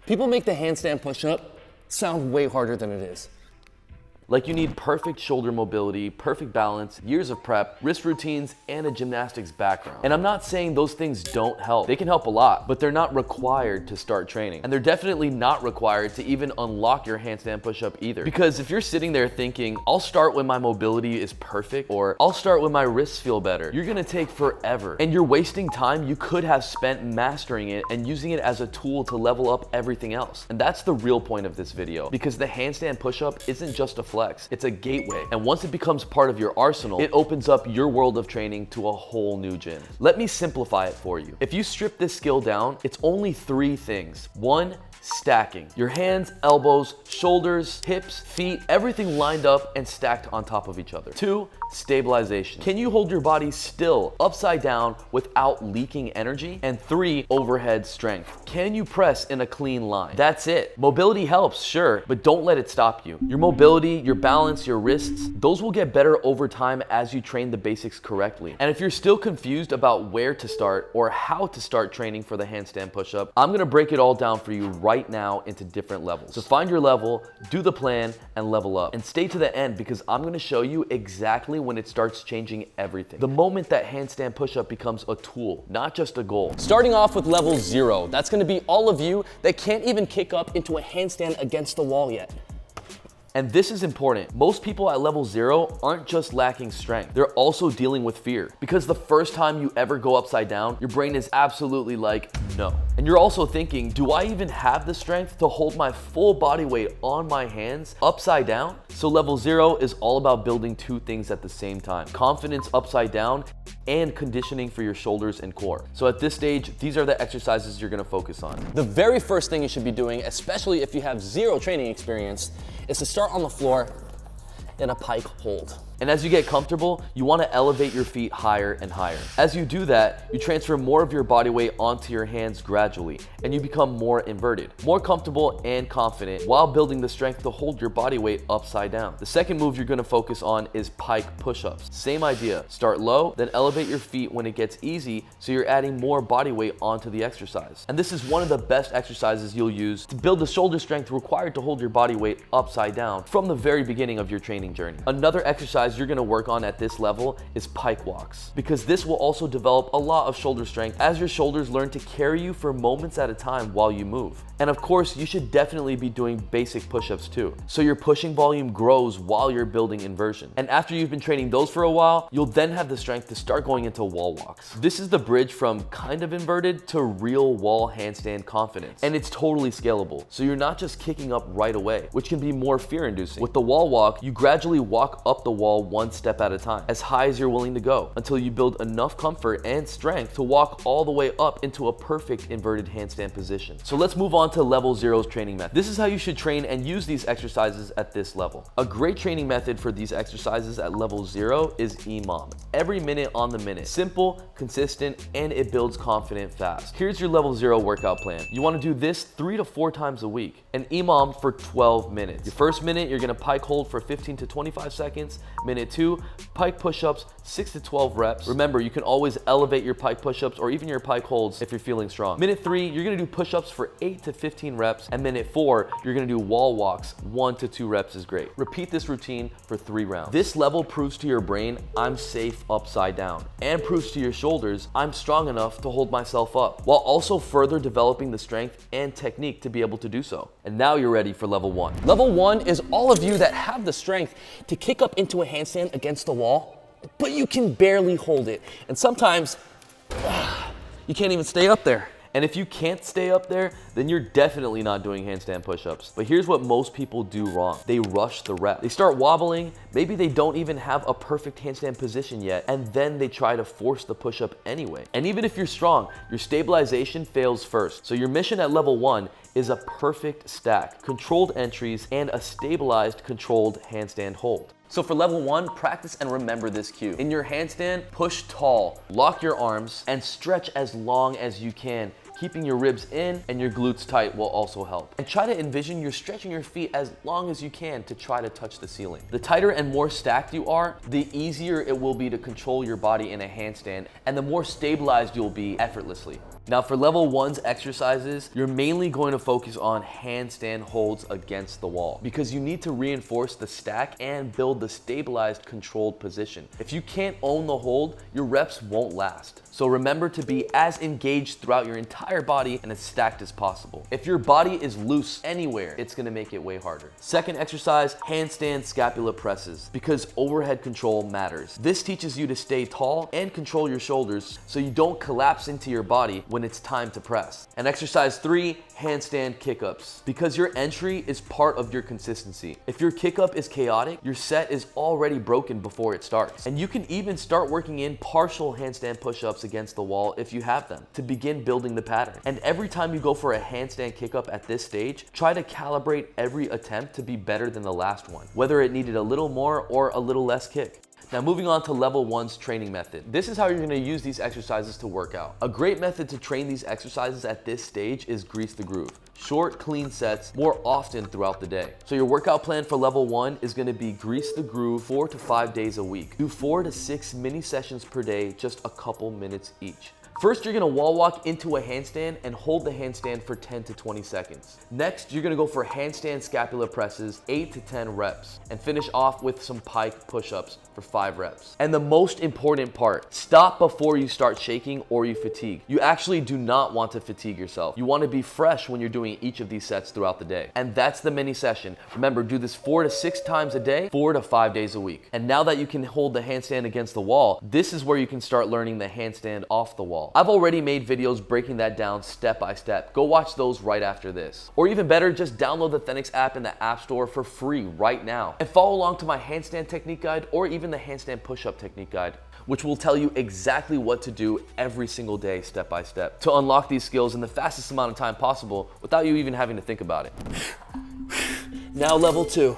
People make the handstand push-up sound way harder than it is. Like you need perfect shoulder mobility, perfect balance, years of prep, wrist routines, and a gymnastics background. And I'm not saying those things don't help. They can help a lot, but they're not required to start training. And they're definitely not required to even unlock your handstand push-up either. Because if you're sitting there thinking, I'll start when my mobility is perfect, or I'll start when my wrists feel better, you're gonna take forever. And you're wasting time you could have spent mastering it and using it as a tool to level up everything else. And that's the real point of this video, because the handstand push-up isn't just a flex, it's a gateway. And once it becomes part of your arsenal, it opens up your world of training to a whole new gym. Let me simplify it for you. If you strip this skill down, it's only 3 things. 1, stacking. Your hands, elbows, shoulders, hips, feet, everything lined up and stacked on top of each other. 2, stabilization. Can you hold your body still, upside down, without leaking energy? And 3, overhead strength. Can you press in a clean line? That's it. Mobility helps, sure, but don't let it stop you. Your mobility, your balance, your wrists, those will get better over time as you train the basics correctly. And if you're still confused about where to start or how to start training for the handstand push-up, I'm gonna break it all down for you right now into different levels. So find your level, do the plan, and level up. And stay to the end, because I'm gonna show you exactly when it starts changing everything. The moment that handstand push-up becomes a tool, not just a goal. Starting off with level 0, that's gonna be all of you that can't even kick up into a handstand against the wall yet. And this is important. Most people at level 0 aren't just lacking strength, they're also dealing with fear. Because the first time you ever go upside down, your brain is absolutely like, no. And you're also thinking, do I even have the strength to hold my full body weight on my hands upside down? So level 0 is all about building 2 things at the same time: confidence upside down and conditioning for your shoulders and core. So at this stage, these are the exercises you're gonna focus on. The very first thing you should be doing, especially if you have 0 training experience, is to start on the floor in a pike hold. And as you get comfortable, you want to elevate your feet higher and higher. As you do that, you transfer more of your body weight onto your hands gradually, and you become more inverted, more comfortable and confident, while building the strength to hold your body weight upside down. The second move you're going to focus on is pike push-ups. Same idea. Start low, then elevate your feet when it gets easy, so you're adding more body weight onto the exercise. And this is one of the best exercises you'll use to build the shoulder strength required to hold your body weight upside down from the very beginning of your training journey. Another exercise you're going to work on at this level is pike walks, because this will also develop a lot of shoulder strength as your shoulders learn to carry you for moments at a time while you move. And of course, you should definitely be doing basic push-ups too, so your pushing volume grows while you're building inversion. And after you've been training those for a while, you'll then have the strength to start going into wall walks. This is the bridge from kind of inverted to real wall handstand confidence, and it's totally scalable, so you're not just kicking up right away, which can be more fear-inducing. With the wall walk, you gradually walk up the wall one step at a time, as high as you're willing to go, until you build enough comfort and strength to walk all the way up into a perfect inverted handstand position. So let's move on to level 0's training method. This is how you should train and use these exercises at this level. A great training method for these exercises at level 0 is EMOM. Every minute on the minute. Simple, consistent, and it builds confident fast. Here's your level 0 workout plan. You want to do this 3 to 4 times a week. An EMOM for 12 minutes. Your first minute, you're gonna pike hold for 15 to 25 seconds. Minute 2, pike push-ups, 6 to 12 reps. Remember, you can always elevate your pike push-ups or even your pike holds if you're feeling strong. Minute 3, you're gonna do push-ups for 8 to 15 reps. And minute 4, you're gonna do wall walks. 1 to 2 reps is great. Repeat this routine for 3 rounds. This level proves to your brain, I'm safe upside down, and proves to your shoulders, I'm strong enough to hold myself up, while also further developing the strength and technique to be able to do so. And now you're ready for level 1. Level 1 is all of you that have the strength to kick up into a handstand against the wall, but you can barely hold it. And sometimes you can't even stay up there. And if you can't stay up there, then you're definitely not doing handstand push-ups. But here's what most people do wrong. They rush the rep. They start wobbling, maybe they don't even have a perfect handstand position yet, and then they try to force the push-up anyway. And even if you're strong, your stabilization fails first. So your mission at level 1 is a perfect stack, controlled entries, and a stabilized, controlled handstand hold. So for level 1, practice and remember this cue. In your handstand, push tall, lock your arms, and stretch as long as you can. Keeping your ribs in and your glutes tight will also help. And try to envision you're stretching your feet as long as you can to try to touch the ceiling. The tighter and more stacked you are, the easier it will be to control your body in a handstand, and the more stabilized you'll be effortlessly. Now for level 1's exercises, you're mainly going to focus on handstand holds against the wall because you need to reinforce the stack and build the stabilized, controlled position. If you can't own the hold, your reps won't last. So remember to be as engaged throughout your entire body and as stacked as possible. If your body is loose anywhere, it's gonna make it way harder. Second exercise, handstand scapula presses, because overhead control matters. This teaches you to stay tall and control your shoulders so you don't collapse into your body when it's time to press. And exercise 3, handstand kick-ups, because your entry is part of your consistency. If your kick-up is chaotic, your set is already broken before it starts. And you can even start working in partial handstand push-ups against the wall if you have them to begin building the pattern. And every time you go for a handstand kick-up at this stage, try to calibrate every attempt to be better than the last one, whether it needed a little more or a little less kick. Now moving on to level 1's training method. This is how you're gonna use these exercises to work out. A great method to train these exercises at this stage is grease the groove. Short, clean sets more often throughout the day. So your workout plan for level 1 is gonna be grease the groove 4 to 5 days a week. Do 4 to 6 mini sessions per day, just a couple minutes each. First, you're gonna wall walk into a handstand and hold the handstand for 10 to 20 seconds. Next, you're gonna go for handstand scapula presses, 8 to 10 reps, and finish off with some pike push-ups for 5 reps. And the most important part, stop before you start shaking or you fatigue. You actually do not want to fatigue yourself. You wanna be fresh when you're doing each of these sets throughout the day. And that's the mini session. Remember, do this 4 to 6 times a day, 4 to 5 days a week. And now that you can hold the handstand against the wall, this is where you can start learning the handstand off the wall. I've already made videos breaking that down step by step. Go watch those right after this. Or even better, just download the Thenx app in the App Store for free right now. And follow along to my handstand technique guide or even the handstand push-up technique guide, which will tell you exactly what to do every single day, step by step, to unlock these skills in the fastest amount of time possible without you even having to think about it. Now level 2.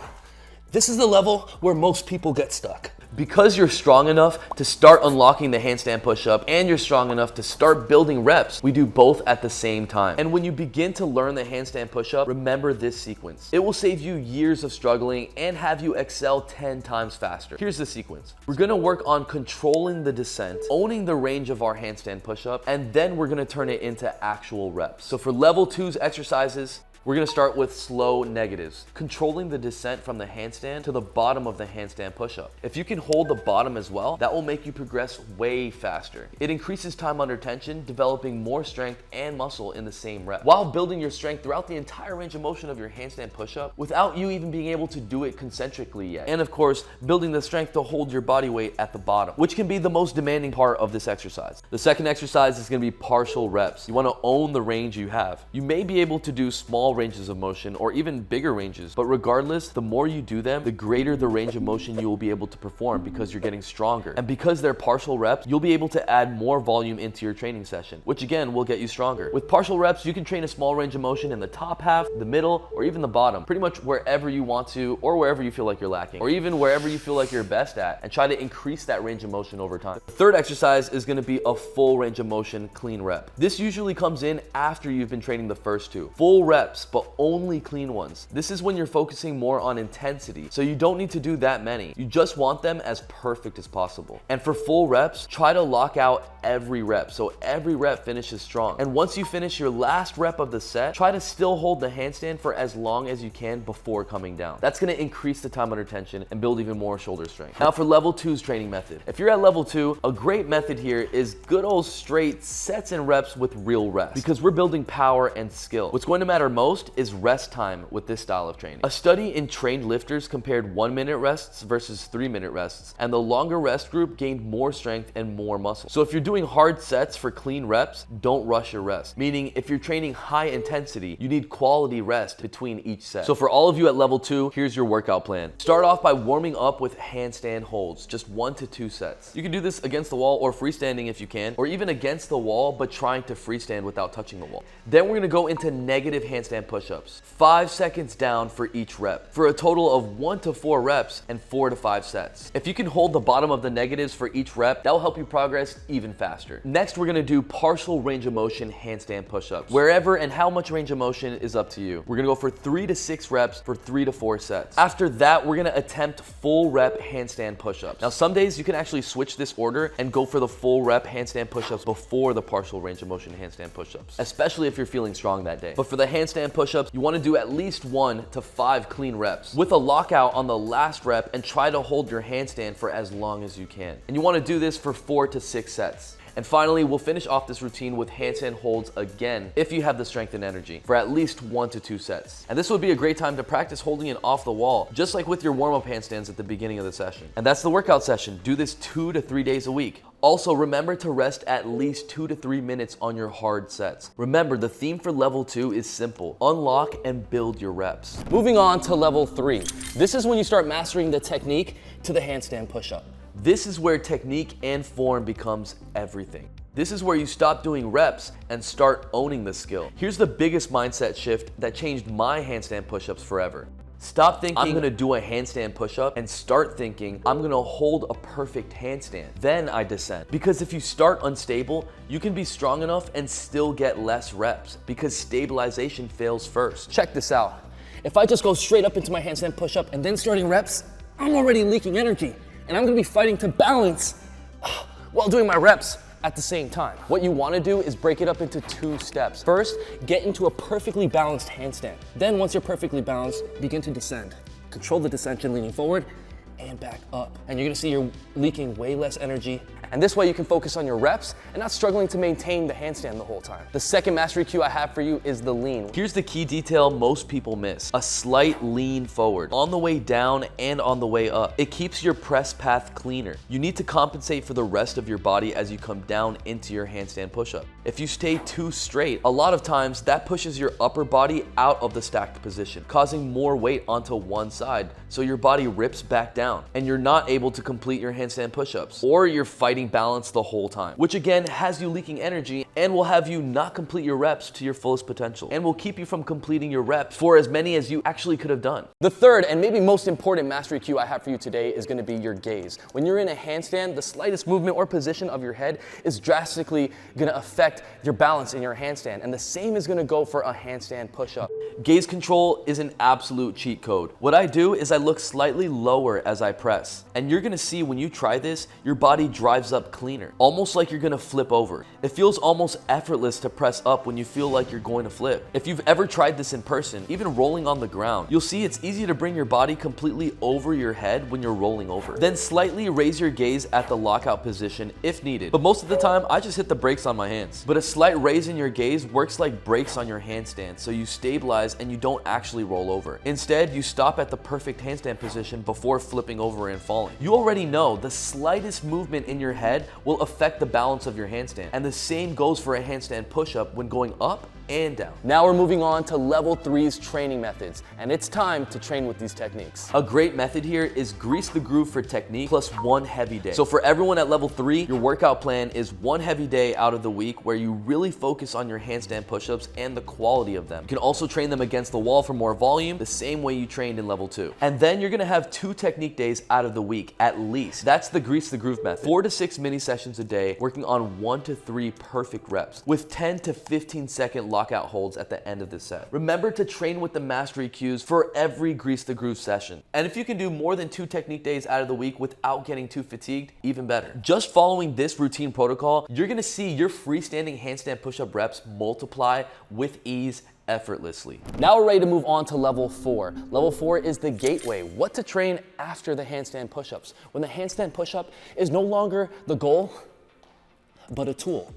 This is the level where most people get stuck. Because you're strong enough to start unlocking the handstand push-up and you're strong enough to start building reps, we do both at the same time. And when you begin to learn the handstand push-up, remember this sequence. It will save you years of struggling and have you excel 10 times faster. Here's the sequence. We're gonna work on controlling the descent, owning the range of our handstand push-up, and then we're gonna turn it into actual reps. So for level 2's exercises, we're gonna start with slow negatives, controlling the descent from the handstand to the bottom of the handstand push-up. If you can hold the bottom as well, that will make you progress way faster. It increases time under tension, developing more strength and muscle in the same rep, while building your strength throughout the entire range of motion of your handstand push-up without you even being able to do it concentrically yet. And of course, building the strength to hold your body weight at the bottom, which can be the most demanding part of this exercise. The second exercise is gonna be partial reps. You wanna own the range you have. You may be able to do small ranges of motion or even bigger ranges, but regardless, the more you do them, the greater the range of motion you will be able to perform because you're getting stronger. And because they're partial reps, you'll be able to add more volume into your training session, which again will get you stronger. With partial reps, you can train a small range of motion in the top half, the middle, or even the bottom, pretty much wherever you want to or wherever you feel like you're lacking, or even wherever you feel like you're best at, and try to increase that range of motion over time. The third exercise is going to be a full range of motion clean rep. This usually comes in after you've been training the first two. Full reps, but only clean ones. This is when you're focusing more on intensity, so you don't need to do that many. You just want them as perfect as possible. And for full reps, try to lock out every rep, so every rep finishes strong. And once you finish your last rep of the set, try to still hold the handstand for as long as you can before coming down. That's gonna increase the time under tension and build even more shoulder strength. Now for level 2's training method. If you're at level 2, a great method here is good old straight sets and reps with real rest, because we're building power and skill. What's going to matter most is rest time with this style of training. A study in trained lifters compared 1-minute rests versus 3-minute rests, and the longer rest group gained more strength and more muscle. So if you're doing hard sets for clean reps, don't rush your rest. Meaning if you're training high intensity, you need quality rest between each set. So for all of you at level 2, here's your workout plan. Start off by warming up with handstand holds, just 1 to 2 sets. You can do this against the wall or freestanding if you can, or even against the wall but trying to freestand without touching the wall. Then we're gonna go into negative handstand handstand push-ups. 5 seconds down for each rep, for a total of 1 to 4 reps and 4 to 5 sets. If you can hold the bottom of the negatives for each rep, that will help you progress even faster. Next, we're gonna do partial range of motion handstand push-ups. Wherever and how much range of motion is up to you. We're gonna go for 3 to 6 reps for 3 to 4 sets. After that, we're gonna attempt full rep handstand push-ups. Now, some days you can actually switch this order and go for the full rep handstand push-ups before the partial range of motion handstand push-ups, especially if you're feeling strong that day. But for the handstand push-ups, you wanna do at least 1 to 5 clean reps with a lockout on the last rep, and try to hold your handstand for as long as you can. And you wanna do this for 4 to 6 sets. And finally, we'll finish off this routine with handstand holds again, if you have the strength and energy, for at least 1 to 2 sets. And this would be a great time to practice holding it off the wall, just like with your warm-up handstands at the beginning of the session. And that's the workout session. Do this 2 to 3 days a week. Also, remember to rest at least 2 to 3 minutes on your hard sets. Remember, the theme for level 2 is simple: unlock and build your reps. Moving on to level 3. This is when you start mastering the technique to the handstand push-up. This is where technique and form becomes everything. This is where you stop doing reps and start owning the skill. Here's the biggest mindset shift that changed my handstand push-ups forever. Stop thinking I'm gonna do a handstand push-up and start thinking I'm gonna hold a perfect handstand. Then I descend. Because if you start unstable, you can be strong enough and still get less reps because stabilization fails first. Check this out. If I just go straight up into my handstand push-up and then starting reps, I'm already leaking energy. And I'm gonna be fighting to balance while doing my reps at the same time. What you wanna do is break it up into 2 steps. First, get into a perfectly balanced handstand. Then once you're perfectly balanced, begin to descend. Control the descension, leaning forward and back up. And you're gonna see you're leaking way less energy. And this way you can focus on your reps and not struggling to maintain the handstand the whole time. The second mastery cue I have for you is the lean. Here's the key detail most people miss: a slight lean forward on the way down and on the way up. It keeps your press path cleaner. You need to compensate for the rest of your body as you come down into your handstand push-up. If you stay too straight, a lot of times that pushes your upper body out of the stacked position, causing more weight onto one side, so your body rips back down and you're not able to complete your handstand push-ups, or you're fighting balance the whole time, which again has you leaking energy and will have you not complete your reps to your fullest potential, and will keep you from completing your reps for as many as you actually could have done. The third and maybe most important mastery cue I have for you today is gonna be your gaze. When you're in a handstand, the slightest movement or position of your head is drastically gonna affect your balance in your handstand, and the same is gonna go for a handstand push-up. Gaze control is an absolute cheat code. What I do is I look slightly lower as I press, and you're gonna see when you try this, your body drives up cleaner, almost like you're gonna flip over. It feels almost effortless to press up when you feel like you're going to flip. If you've ever tried this in person, even rolling on the ground, you'll see it's easy to bring your body completely over your head when you're rolling over. Then slightly raise your gaze at the lockout position if needed. But most of the time, I just hit the brakes on my hands. But a slight raise in your gaze works like brakes on your handstand, so you stabilize and you don't actually roll over. Instead, you stop at the perfect handstand position before flipping over and falling. You already know the slightest movement in your head will affect the balance of your handstand, and the same goes for a handstand push-up when going up and down. Now we're moving on to level 3's training methods, and it's time to train with these techniques. A great method here is grease the groove for technique plus 1 heavy day. So for everyone at level 3, your workout plan is 1 heavy day out of the week where you really focus on your handstand push-ups and the quality of them. You can also train them against the wall for more volume, the same way you trained in level 2. And then you're gonna have 2 technique days out of the week, at least. That's the grease the groove method. 4 to 6 mini sessions a day, working on 1 to 3 perfect reps, with 10 to 15 second lockout holds at the end of the set. Remember to train with the mastery cues for every grease the groove session. And if you can do more than 2 technique days out of the week without getting too fatigued, even better. Just following this routine protocol, you're gonna see your freestanding handstand push-up reps multiply with ease effortlessly. Now we're ready to move on to level 4. Level 4 is the gateway, what to train after the handstand push-ups, when the handstand push-up is no longer the goal, but a tool.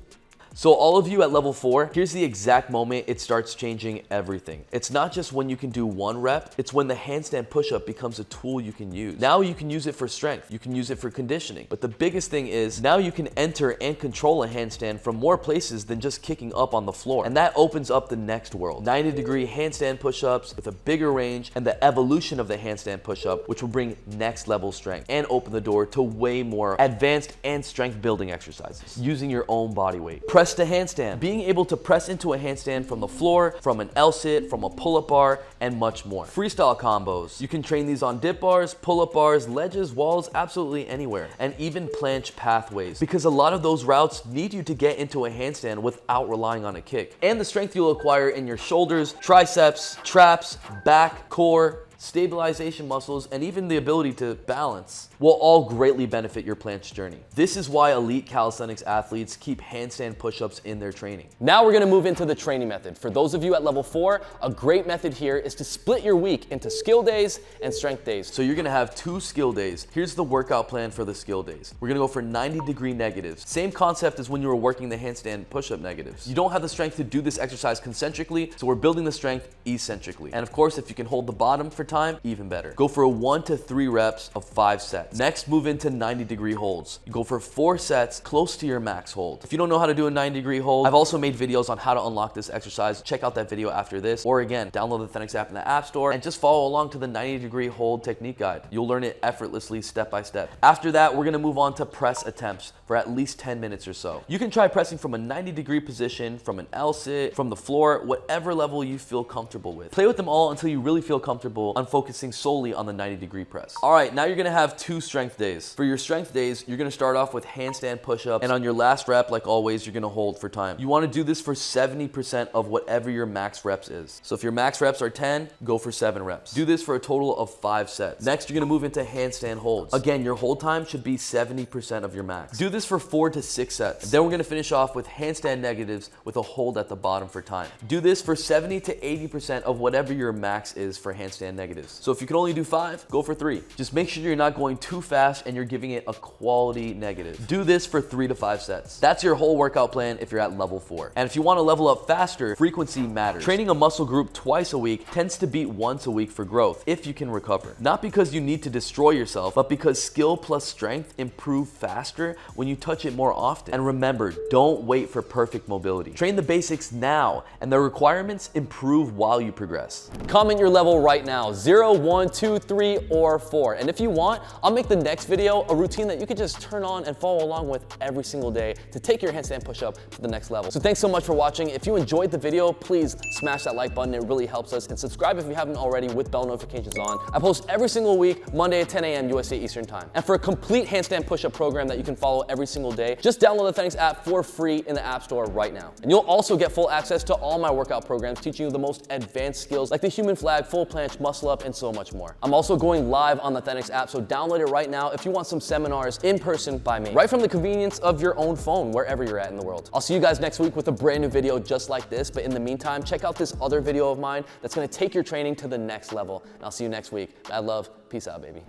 So all of you at level 4, here's the exact moment it starts changing everything. It's not just when you can do 1 rep, it's when the handstand push-up becomes a tool you can use. Now you can use it for strength, you can use it for conditioning, but the biggest thing is now you can enter and control a handstand from more places than just kicking up on the floor. And that opens up the next world. 90-degree handstand push-ups with a bigger range, and the evolution of the handstand push-up, which will bring next level strength and open the door to way more advanced and strength building exercises using your own body weight. Press to handstand. Being able to press into a handstand from the floor, from an L-sit, from a pull-up bar, and much more. Freestyle combos. You can train these on dip bars, pull-up bars, ledges, walls, absolutely anywhere. And even planche pathways, because a lot of those routes need you to get into a handstand without relying on a kick. And the strength you'll acquire in your shoulders, triceps, traps, back, core, stabilization muscles, and even the ability to balance will all greatly benefit your planche journey. This is why elite calisthenics athletes keep handstand push-ups in their training. Now we're gonna move into the training method. For those of you at level 4, a great method here is to split your week into skill days and strength days. So you're gonna have 2 skill days. Here's the workout plan for the skill days. We're gonna go for 90-degree negatives. Same concept as when you were working the handstand push-up negatives. You don't have the strength to do this exercise concentrically, so we're building the strength eccentrically. And of course, if you can hold the bottom for time, even better. Go for 1 to 3 reps of 5 sets. Next, move into 90-degree holds. You go for 4 sets close to your max hold. If you don't know how to do a 90-degree hold, I've also made videos on how to unlock this exercise. Check out that video after this. Or again, download the Thenx app in the App Store and just follow along to the 90-degree hold technique guide. You'll learn it effortlessly, step by step. After that, we're gonna move on to press attempts for at least 10 minutes or so. You can try pressing from a 90-degree position, from an L-sit, from the floor, whatever level you feel comfortable with. Play with them all until you really feel comfortable on focusing solely on the 90-degree press. All right, now you're gonna have 2 strength days. For your strength days, you're gonna start off with handstand push-ups, and on your last rep, like always, you're gonna hold for time. You wanna do this for 70% of whatever your max reps is. So if your max reps are 10, go for 7 reps. Do this for a total of 5 sets. Next, you're gonna move into handstand holds. Again, your hold time should be 70% of your max. Do this for 4 to 6 sets. And then we're gonna finish off with handstand negatives with a hold at the bottom for time. Do this for 70 to 80% of whatever your max is for handstand negatives. So if you can only do 5, go for 3. Just make sure you're not going too fast and you're giving it a quality negative. Do this for 3 to 5 sets. That's your whole workout plan if you're at level 4. And if you want to level up faster, frequency matters. Training a muscle group twice a week tends to beat once a week for growth if you can recover. Not because you need to destroy yourself, but because skill plus strength improve faster when you touch it more often. And remember, don't wait for perfect mobility. Train the basics now, and the requirements improve while you progress. Comment your level right now, 0, 1, 2, 3, or 4. And if you want, I'll make the next video a routine that you can just turn on and follow along with every single day to take your handstand push-up to the next level. So thanks so much for watching. If you enjoyed the video, please smash that like button. It really helps us. And subscribe if you haven't already with bell notifications on. I post every single week, Monday at 10 a.m. USA Eastern Time. And for a complete handstand push-up program that you can follow every single day, just download the Thenx app for free in the App Store right now. And you'll also get full access to all my workout programs teaching you the most advanced skills like the human flag, full planche, muscle up, and so much more. I'm also going live on the Thenx app, so download it right now if you want some seminars in person by me, right from the convenience of your own phone, wherever you're at in the world. I'll see you guys next week with a brand new video just like this, but in the meantime, check out this other video of mine that's gonna take your training to the next level. And I'll see you next week. Mad love, peace out, baby.